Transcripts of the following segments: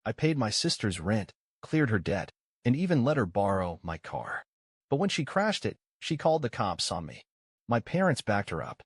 I paid my sister's rent, cleared her debt, and even let her borrow my car. But when she crashed it, she called the cops on me. My parents backed her up.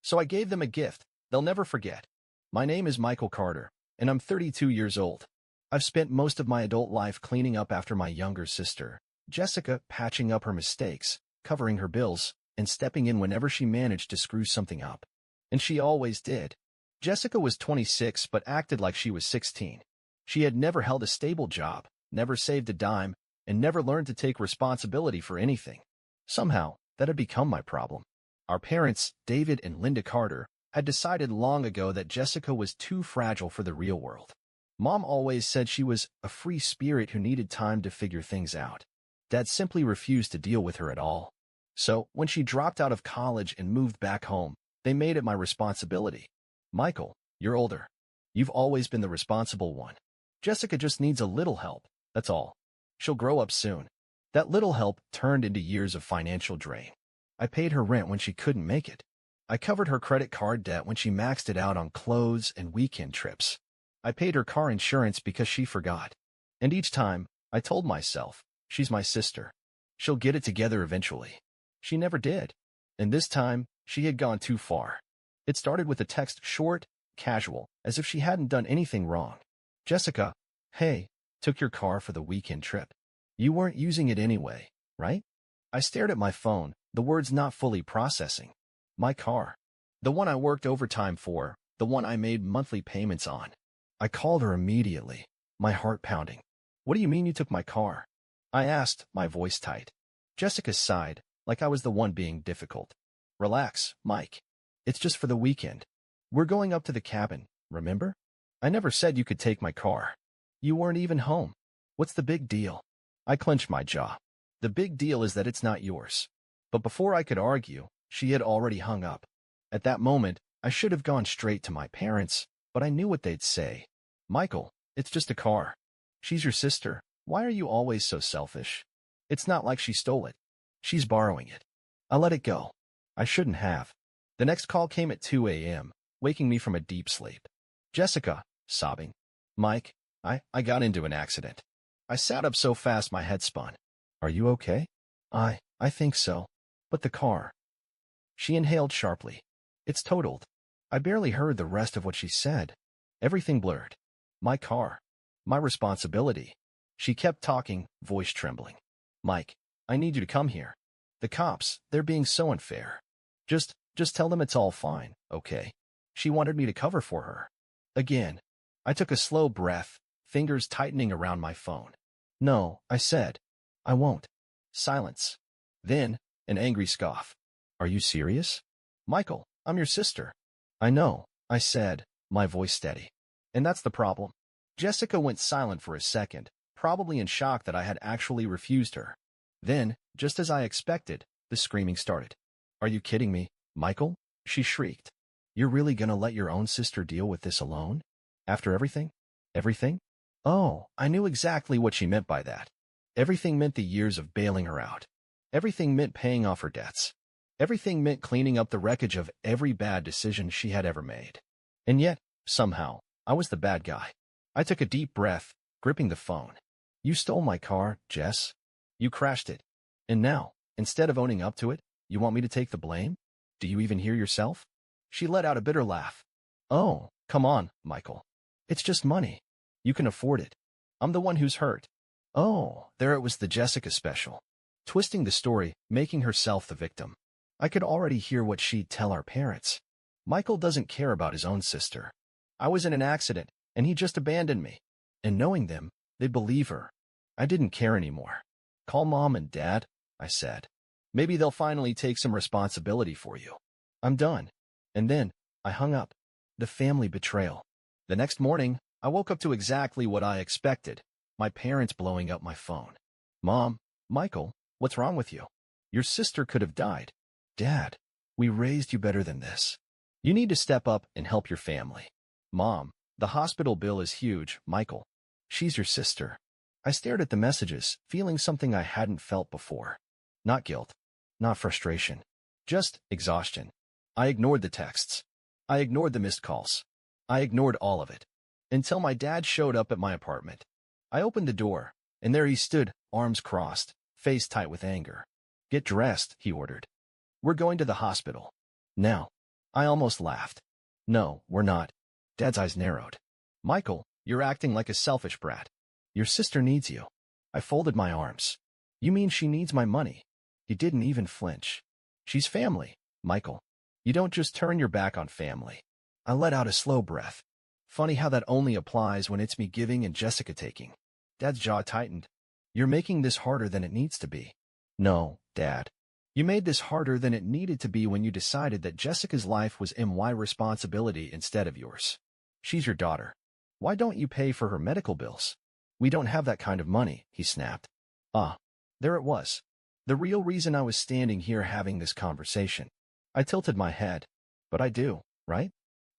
So I gave them a gift they'll never forget. My name is Michael Carter, and I'm 32 years old. I've spent most of my adult life cleaning up after my younger sister, Jessica, patching up her mistakes, covering her bills, and stepping in whenever she managed to screw something up. And she always did. Jessica was 26 but acted like she was 16. She had never held a stable job, never saved a dime, and never learned to take responsibility for anything. Somehow, that had become my problem. Our parents, David and Linda Carter, had decided long ago that Jessica was too fragile for the real world. Mom always said she was a free spirit who needed time to figure things out. Dad simply refused to deal with her at all. So, when she dropped out of college and moved back home, they made it my responsibility. Michael, you're older. You've always been the responsible one. Jessica just needs a little help, that's all. She'll grow up soon. That little help turned into years of financial drain. I paid her rent when she couldn't make it. I covered her credit card debt when she maxed it out on clothes and weekend trips. I paid her car insurance because she forgot. And each time, I told myself, she's my sister. She'll get it together eventually. She never did. And this time, she had gone too far. It started with a text, short, casual, as if she hadn't done anything wrong. Jessica, hey, took your car for the weekend trip. You weren't using it anyway, right? I stared at my phone, the words not fully processing. My car. The one I worked overtime for, the one I made monthly payments on. I called her immediately, my heart pounding. What do you mean you took my car? I asked, my voice tight. Jessica sighed, like I was the one being difficult. Relax, Mike. It's just for the weekend. We're going up to the cabin, remember? I never said you could take my car. You weren't even home. What's the big deal? I clenched my jaw. The big deal is that it's not yours. But before I could argue, she had already hung up. At that moment, I should have gone straight to my parents, but I knew what they'd say. Michael, it's just a car. She's your sister. Why are you always so selfish? It's not like she stole it. She's borrowing it. I let it go. I shouldn't have. The next call came at 2 a.m., waking me from a deep sleep. Jessica, sobbing. Mike, I got into an accident. I sat up so fast my head spun. Are you okay? I think so. But the car. She inhaled sharply. It's totaled. I barely heard the rest of what she said. Everything blurred. My car. My responsibility. She kept talking, voice trembling. Mike, I need you to come here. The cops, they're being so unfair. Just tell them it's all fine, okay? She wanted me to cover for her. Again. I took a slow breath, fingers tightening around my phone. No, I said. I won't. Silence. Then, an angry scoff. Are you serious? Michael, I'm your sister. I know, I said, my voice steady. And that's the problem. Jessica went silent for a second, probably in shock that I had actually refused her. Then, just as I expected, the screaming started. Are you kidding me, Michael? She shrieked. You're really gonna let your own sister deal with this alone? After everything? Everything? Oh, I knew exactly what she meant by that. Everything meant the years of bailing her out. Everything meant paying off her debts. Everything meant cleaning up the wreckage of every bad decision she had ever made. And yet, somehow, I was the bad guy. I took a deep breath, gripping the phone. You stole my car, Jess. You crashed it. And now, instead of owning up to it, you want me to take the blame? Do you even hear yourself? She let out a bitter laugh. Oh, come on, Michael. It's just money. You can afford it. I'm the one who's hurt. Oh, there it was, the Jessica special. Twisting the story, making herself the victim. I could already hear what she'd tell our parents. Michael doesn't care about his own sister. I was in an accident, and he just abandoned me. And knowing them, they'd believe her. I didn't care anymore. Call Mom and Dad, I said. Maybe they'll finally take some responsibility for you. I'm done. And then, I hung up. The family betrayal. The next morning, I woke up to exactly what I expected. My parents blowing up my phone. Mom, Michael, what's wrong with you? Your sister could have died. Dad, we raised you better than this. You need to step up and help your family. Mom, the hospital bill is huge, Michael. She's your sister. I stared at the messages, feeling something I hadn't felt before. Not guilt. Not frustration. Just exhaustion. I ignored the texts. I ignored the missed calls. I ignored all of it. until my dad showed up at my apartment. I opened the door, and there he stood, arms crossed, face tight with anger. "Get dressed," he ordered. "We're going to the hospital." "Now." I almost laughed. "No, we're not." Dad's eyes narrowed. "Michael, you're acting like a selfish brat. Your sister needs you." I folded my arms. "You mean she needs my money?" He didn't even flinch. "She's family, Michael. You don't just turn your back on family." I let out a slow breath. Funny how that only applies when it's me giving and Jessica taking. Dad's jaw tightened. "You're making this harder than it needs to be." "No, Dad. You made this harder than it needed to be when you decided that Jessica's life was my responsibility instead of yours. She's your daughter. Why don't you pay for her medical bills?" "We don't have that kind of money," he snapped. There it was. The real reason I was standing here having this conversation. I tilted my head. "But I do, right?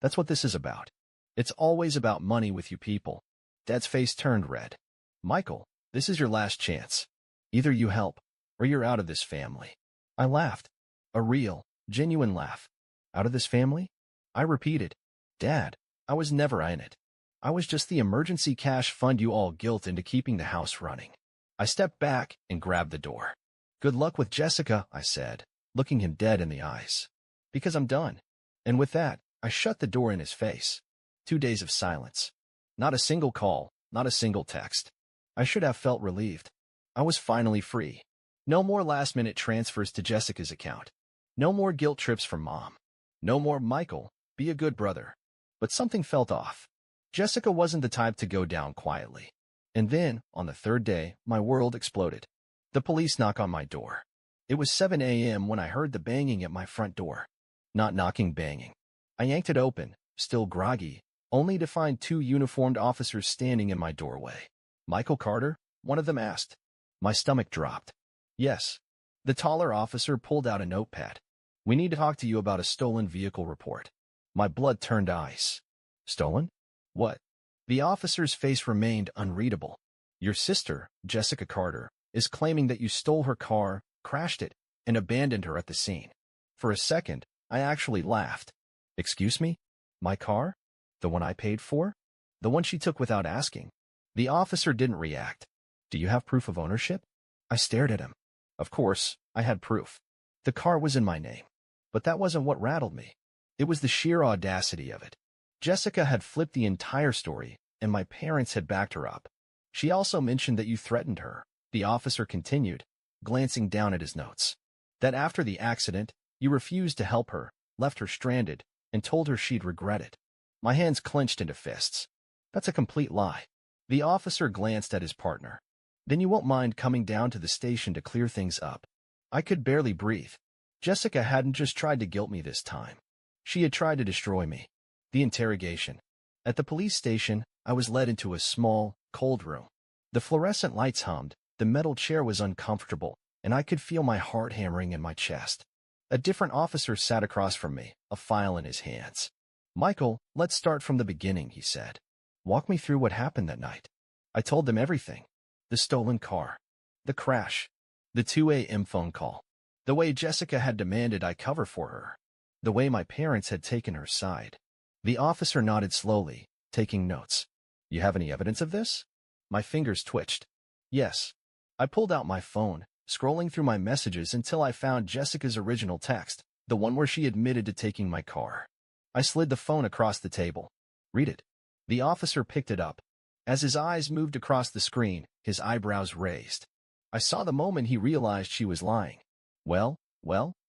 That's what this is about. It's always about money with you people." Dad's face turned red. "Michael, this is your last chance. Either you help, or you're out of this family." I laughed. A real, genuine laugh. "Out of this family?" I repeated. "Dad, I was never in it. I was just the emergency cash fund you all guilt into keeping the house running." I stepped back and grabbed the door. "Good luck with Jessica," I said, looking him dead in the eyes. "Because I'm done." And with that, I shut the door in his face. 2 days of silence. Not a single call, not a single text. I should have felt relieved. I was finally free. No more last-minute transfers to Jessica's account. No more guilt trips from Mom. No more "Michael, be a good brother." But something felt off. Jessica wasn't the type to go down quietly. And then, on the 3rd day, my world exploded. The police knock on my door. It was 7 a.m. when I heard the banging at my front door. Not knocking, banging. I yanked it open, still groggy, only to find 2 uniformed officers standing in my doorway. "Michael Carter?" one of them asked. My stomach dropped. "Yes." The taller officer pulled out a notepad. "We need to talk to you about a stolen vehicle report." My blood turned ice. "Stolen? What?" The officer's face remained unreadable. "Your sister, Jessica Carter, is claiming that you stole her car, crashed it, and abandoned her at the scene." For a second, I actually laughed. "Excuse me? My car? The one I paid for? The one she took without asking?" The officer didn't react. "Do you have proof of ownership?" I stared at him. Of course, I had proof. The car was in my name. But that wasn't what rattled me. It was the sheer audacity of it. Jessica had flipped the entire story, and my parents had backed her up. "She also mentioned that you threatened her," the officer continued, glancing down at his notes. "That after the accident, you refused to help her, left her stranded, and told her she'd regret it." My hands clenched into fists. "That's a complete lie." The officer glanced at his partner. "Then you won't mind coming down to the station to clear things up." I could barely breathe. Jessica hadn't just tried to guilt me this time. She had tried to destroy me. The interrogation. At the police station, I was led into a small, cold room. The fluorescent lights hummed, the metal chair was uncomfortable, and I could feel my heart hammering in my chest. A different officer sat across from me, a file in his hands. "Michael, let's start from the beginning," he said. "Walk me through what happened that night." I told them everything. The stolen car. The crash. The 2 a.m. phone call. The way Jessica had demanded I cover for her. The way my parents had taken her side. The officer nodded slowly, taking notes. "You have any evidence of this?" My fingers twitched. "Yes." I pulled out my phone, scrolling through my messages until I found Jessica's original text, the one where she admitted to taking my car. I slid the phone across the table. "Read it." The officer picked it up. As his eyes moved across the screen, his eyebrows raised. I saw the moment he realized she was lying. Well,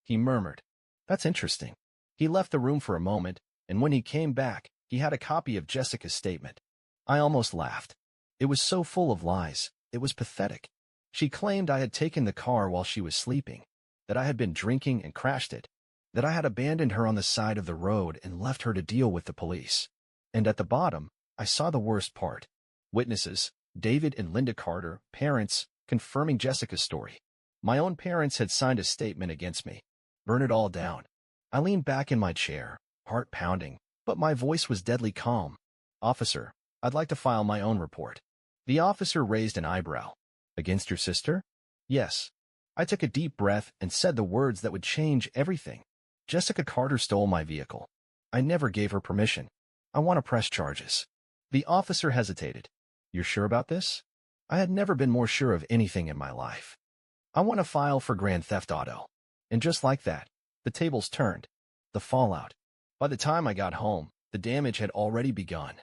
he murmured. "That's interesting." He left the room for a moment, and when he came back, he had a copy of Jessica's statement. I almost laughed. It was so full of lies. It was pathetic. She claimed I had taken the car while she was sleeping, that I had been drinking and crashed it, that I had abandoned her on the side of the road and left her to deal with the police. And at the bottom, I saw the worst part. Witnesses, David and Linda Carter, parents, confirming Jessica's story. My own parents had signed a statement against me. Burn it all down. I leaned back in my chair, heart pounding, but my voice was deadly calm. "Officer, I'd like to file my own report." The officer raised an eyebrow. "Against your sister?" "Yes." I took a deep breath and said the words that would change everything. "Jessica Carter stole my vehicle. I never gave her permission. I want to press charges." The officer hesitated. You're sure about this? I had never been more sure of anything in my life. I want to file for Grand Theft Auto. And just like that, the tables turned. The fallout. By the time I got home, the damage had already begun.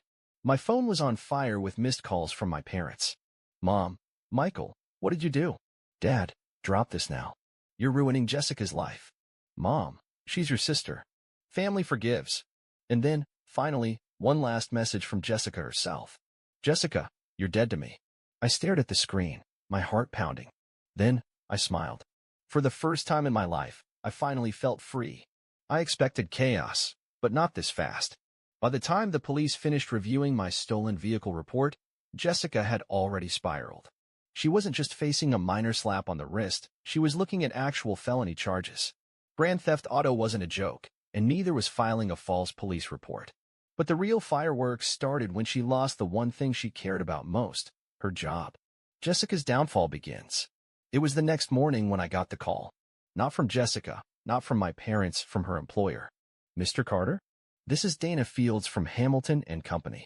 My phone was on fire with missed calls from my parents. Mom, Michael, what did you do? Dad, drop this now. You're ruining Jessica's life. Mom, she's your sister. Family forgives. And then, finally, one last message from Jessica herself. Jessica, you're dead to me. I stared at the screen, my heart pounding. Then, I smiled. For the first time in my life, I finally felt free. I expected chaos, but not this fast. By the time the police finished reviewing my stolen vehicle report, Jessica had already spiraled. She wasn't just facing a minor slap on the wrist, she was looking at actual felony charges. Grand Theft Auto wasn't a joke, and neither was filing a false police report. But the real fireworks started when she lost the one thing she cared about most, her job. Jessica's downfall begins. It was the next morning when I got the call. Not from Jessica, not from my parents, from her employer. Mr. Carter? This is Dana Fields from Hamilton and Company.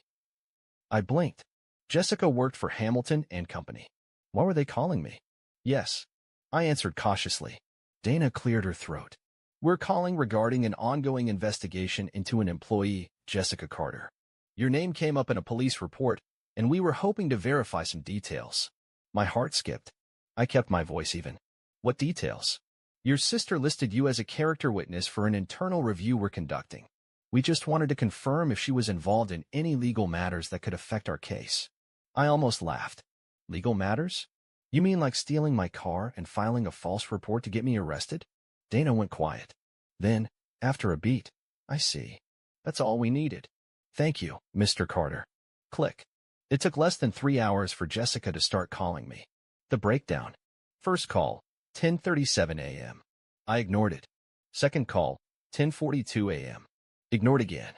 I blinked. Jessica worked for Hamilton and Company. Why were they calling me? Yes. I answered cautiously. Dana cleared her throat. We're calling regarding an ongoing investigation into an employee, Jessica Carter. Your name came up in a police report, and we were hoping to verify some details. My heart skipped. I kept my voice even. What details? Your sister listed you as a character witness for an internal review we're conducting. We just wanted to confirm if she was involved in any legal matters that could affect our case. I almost laughed. Legal matters? You mean like stealing my car and filing a false report to get me arrested? Dana went quiet. Then, after a beat, I see. That's all we needed. Thank you, Mr. Carter. Click. It took less than 3 hours for Jessica to start calling me. The breakdown. First call, 10:37 a.m. I ignored it. Second call, 10:42 a.m. Ignored again.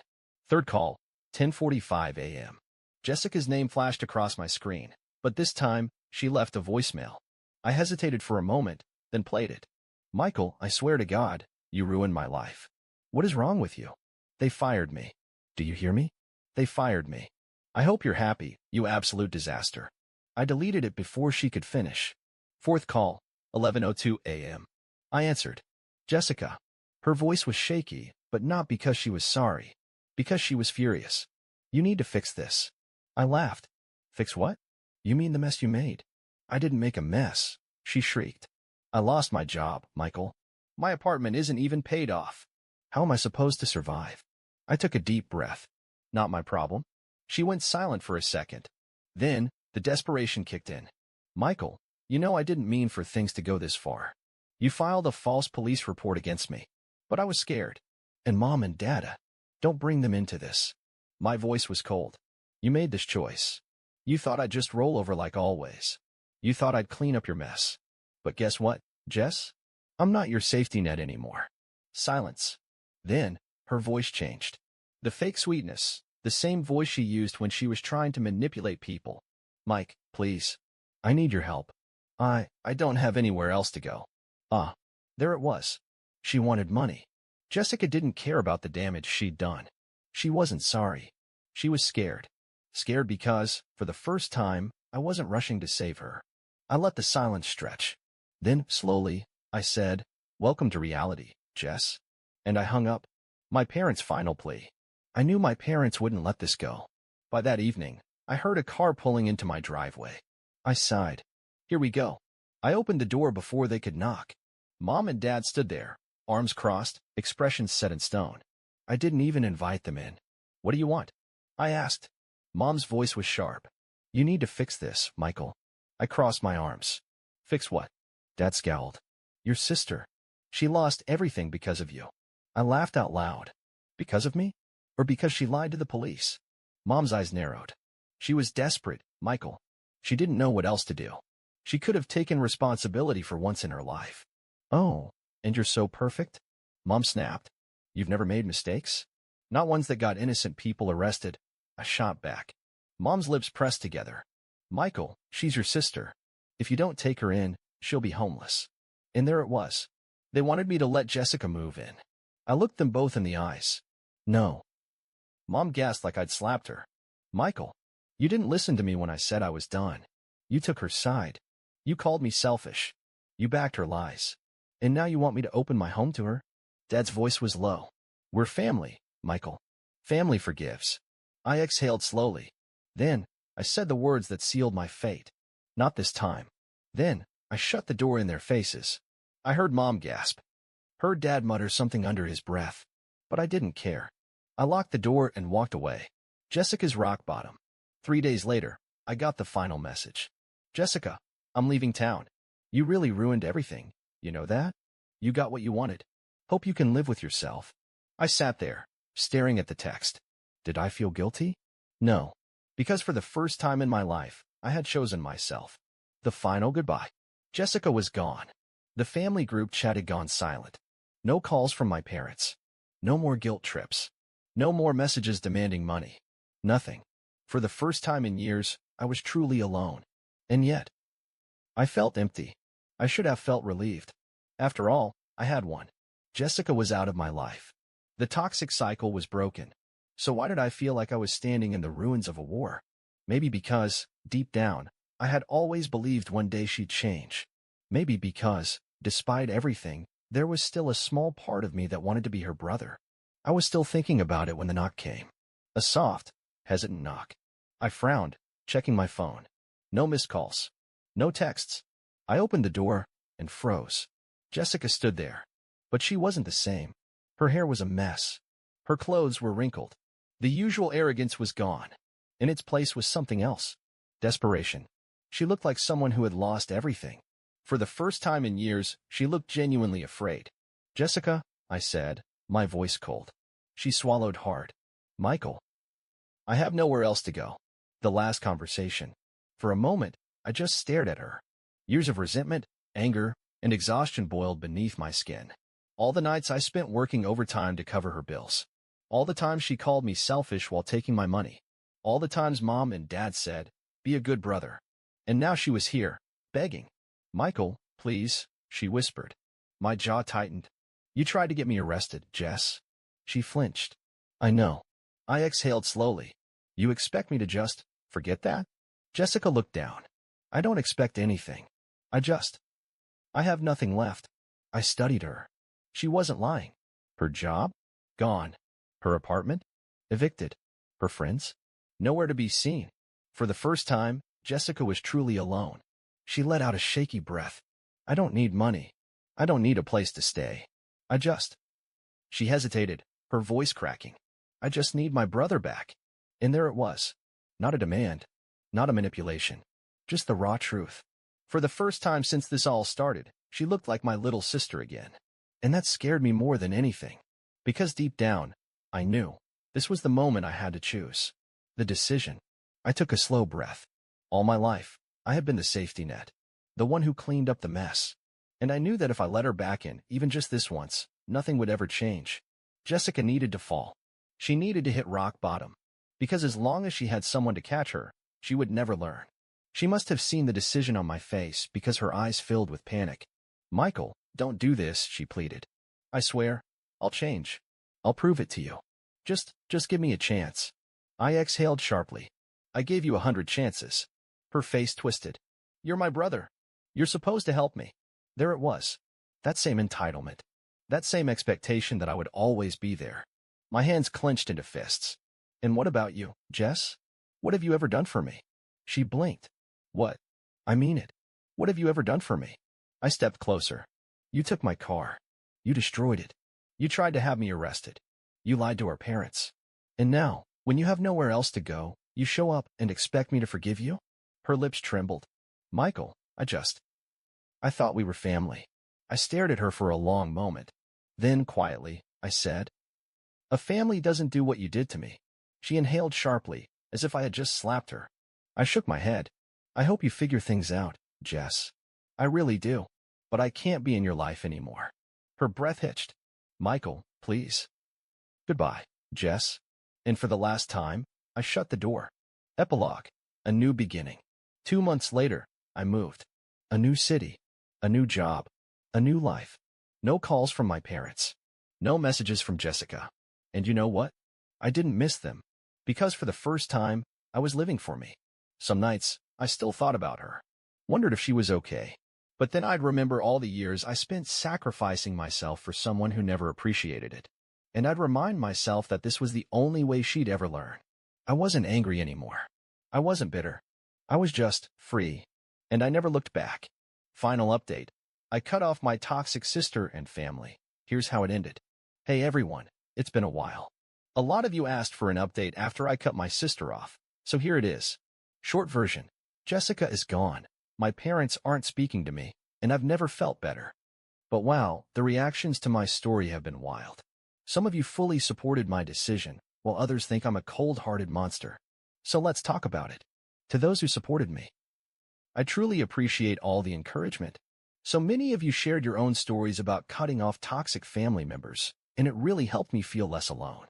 Third call, 10:45 a.m. Jessica's name flashed across my screen, but this time, she left a voicemail. I hesitated for a moment, then played it. Michael, I swear to God, you ruined my life. What is wrong with you? They fired me. Do you hear me? They fired me. I hope you're happy, you absolute disaster. I deleted it before she could finish. Fourth call, 11:02 a.m. I answered. Jessica. Her voice was shaky, but not because she was sorry. Because she was furious. You need to fix this. I laughed. Fix what? You mean the mess you made? I didn't make a mess, she shrieked. I lost my job, Michael. My apartment isn't even paid off. How am I supposed to survive? I took a deep breath. Not my problem. She went silent for a second. Then, the desperation kicked in. Michael, you know I didn't mean for things to go this far. You filed a false police report against me. But I was scared. And Mom and Dada. Don't bring them into this. My voice was cold. You made this choice. You thought I'd just roll over like always. You thought I'd clean up your mess. But guess what, Jess? I'm not your safety net anymore. Silence. Then, her voice changed. The fake sweetness, the same voice she used when she was trying to manipulate people. Mike, please. I need your help. I don't have anywhere else to go. There it was. She wanted money. Jessica didn't care about the damage she'd done. She wasn't sorry. She was scared. Scared because, for the first time, I wasn't rushing to save her. I let the silence stretch. Then, slowly, I said, Welcome to reality, Jess. And I hung up. My parents' final plea. I knew my parents wouldn't let this go. By that evening, I heard a car pulling into my driveway. I sighed. Here we go. I opened the door before they could knock. Mom and Dad stood there, arms crossed, expressions set in stone. I didn't even invite them in. What do you want? I asked. Mom's voice was sharp. You need to fix this, Michael. I crossed my arms. Fix what? Dad scowled. Your sister. She lost everything because of you. I laughed out loud. Because of me? Or because she lied to the police? Mom's eyes narrowed. She was desperate, Michael. She didn't know what else to do. She could have taken responsibility for once in her life. Oh, and you're so perfect? Mom snapped. You've never made mistakes? Not ones that got innocent people arrested. I shot back. Mom's lips pressed together. Michael, she's your sister. If you don't take her in, she'll be homeless. And there it was. They wanted me to let Jessica move in. I looked them both in the eyes. No. Mom gasped like I'd slapped her. Michael, you didn't listen to me when I said I was done. You took her side. You called me selfish. You backed her lies. And now you want me to open my home to her? Dad's voice was low. We're family, Michael. Family forgives. I exhaled slowly. Then, I said the words that sealed my fate. Not this time. Then, I shut the door in their faces. I heard Mom gasp. Heard Dad mutter something under his breath. But I didn't care. I locked the door and walked away. Jessica's rock bottom. 3 days later, I got the final message. Jessica, I'm leaving town. You really ruined everything. You know that? You got what you wanted. Hope you can live with yourself. I sat there, staring at the text. Did I feel guilty? No. Because for the first time in my life, I had chosen myself. The final goodbye. Jessica was gone. The family group chat had gone silent. No calls from my parents. No more guilt trips. No more messages demanding money. Nothing. For the first time in years, I was truly alone. And yet, I felt empty. I should have felt relieved. After all, I had one. Jessica was out of my life. The toxic cycle was broken. So why did I feel like I was standing in the ruins of a war? Maybe because, deep down, I had always believed one day she'd change. Maybe because, despite everything, there was still a small part of me that wanted to be her brother. I was still thinking about it when the knock came. A soft, hesitant knock. I frowned, checking my phone. No missed calls. No texts. I opened the door and froze. Jessica stood there. But she wasn't the same. Her hair was a mess. Her clothes were wrinkled. The usual arrogance was gone. In its place was something else. Desperation. She looked like someone who had lost everything. For the first time in years, she looked genuinely afraid. Jessica, I said, my voice cold. She swallowed hard. Michael. I have nowhere else to go. The last conversation. For a moment, I just stared at her. Years of resentment, anger, and exhaustion boiled beneath my skin. All the nights I spent working overtime to cover her bills. All the times she called me selfish while taking my money. All the times Mom and Dad said, be a good brother. And now she was here, begging. Michael, please, she whispered. My jaw tightened. You tried to get me arrested, Jess. She flinched. I know. I exhaled slowly. You expect me to just forget that? Jessica looked down. I don't expect anything. I have nothing left. I studied her. She wasn't lying. Her job? Gone. Her apartment? Evicted. Her friends? Nowhere to be seen. For the first time, Jessica was truly alone. She let out a shaky breath. I don't need money. I don't need a place to stay. She hesitated, her voice cracking. I just need my brother back. And there it was. Not a demand. Not a manipulation. Just the raw truth. For the first time since this all started, she looked like my little sister again. And that scared me more than anything. Because deep down, I knew. This was the moment I had to choose. The decision. I took a slow breath. All my life, I had been the safety net. The one who cleaned up the mess. And I knew that if I let her back in, even just this once, nothing would ever change. Jessica needed to fall. She needed to hit rock bottom. Because as long as she had someone to catch her, she would never learn. She must have seen the decision on my face because her eyes filled with panic. Michael, don't do this, she pleaded. I swear, I'll change. I'll prove it to you. Just give me a chance. I exhaled sharply. I gave you 100 chances. Her face twisted. You're my brother. You're supposed to help me. There it was. That same entitlement. That same expectation that I would always be there. My hands clenched into fists. And what about you, Jess? What have you ever done for me? She blinked. What? I mean it. What have you ever done for me? I stepped closer. You took my car. You destroyed it. You tried to have me arrested. You lied to our parents. And now, when you have nowhere else to go, you show up and expect me to forgive you? Her lips trembled. Michael, I thought we were family. I stared at her for a long moment. Then, quietly, I said, a family doesn't do what you did to me. She inhaled sharply, as if I had just slapped her. I shook my head. I hope you figure things out, Jess. I really do. But I can't be in your life anymore. Her breath hitched. Michael, please. Goodbye, Jess. And for the last time, I shut the door. Epilogue. A new beginning. 2 months later, I moved. A new city. A new job. A new life. No calls from my parents. No messages from Jessica. And you know what? I didn't miss them. Because for the first time, I was living for me. Some nights, I still thought about her, wondered if she was okay. But then I'd remember all the years I spent sacrificing myself for someone who never appreciated it. And I'd remind myself that this was the only way she'd ever learn. I wasn't angry anymore. I wasn't bitter. I was just free. And I never looked back. Final update. I cut off my toxic sister and family. Here's how it ended. Hey everyone, it's been a while. A lot of you asked for an update after I cut my sister off, so here it is. Short version. Jessica is gone. My parents aren't speaking to me, and I've never felt better. But wow, the reactions to my story have been wild. Some of you fully supported my decision, while others think I'm a cold-hearted monster. So let's talk about it. To those who supported me, I truly appreciate all the encouragement. So many of you shared your own stories about cutting off toxic family members, and it really helped me feel less alone.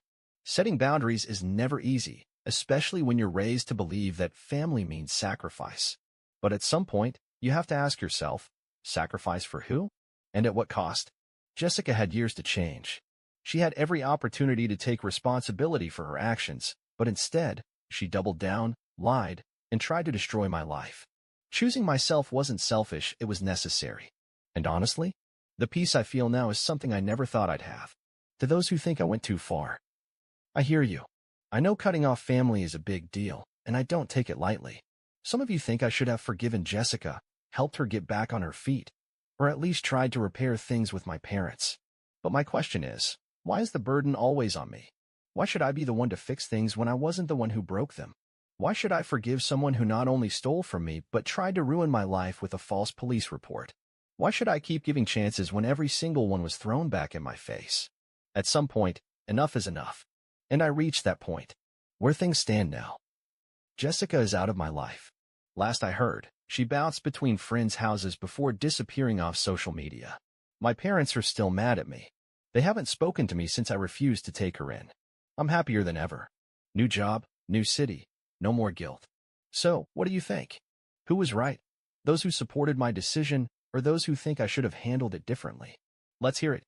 Setting boundaries is never easy, especially when you're raised to believe that family means sacrifice. But at some point, you have to ask yourself, sacrifice for who? And at what cost? Jessica had years to change. She had every opportunity to take responsibility for her actions, but instead, she doubled down, lied, and tried to destroy my life. Choosing myself wasn't selfish, it was necessary. And honestly, the peace I feel now is something I never thought I'd have. To those who think I went too far, I hear you. I know cutting off family is a big deal, and I don't take it lightly. Some of you think I should have forgiven Jessica, helped her get back on her feet, or at least tried to repair things with my parents. But my question is, why is the burden always on me? Why should I be the one to fix things when I wasn't the one who broke them? Why should I forgive someone who not only stole from me, but tried to ruin my life with a false police report? Why should I keep giving chances when every single one was thrown back in my face? At some point, enough is enough. And I reached that point. Where things stand now. Jessica is out of my life. Last I heard, she bounced between friends' houses before disappearing off social media. My parents are still mad at me. They haven't spoken to me since I refused to take her in. I'm happier than ever. New job, new city, no more guilt. So, what do you think? Who was right? Those who supported my decision, or those who think I should have handled it differently? Let's hear it.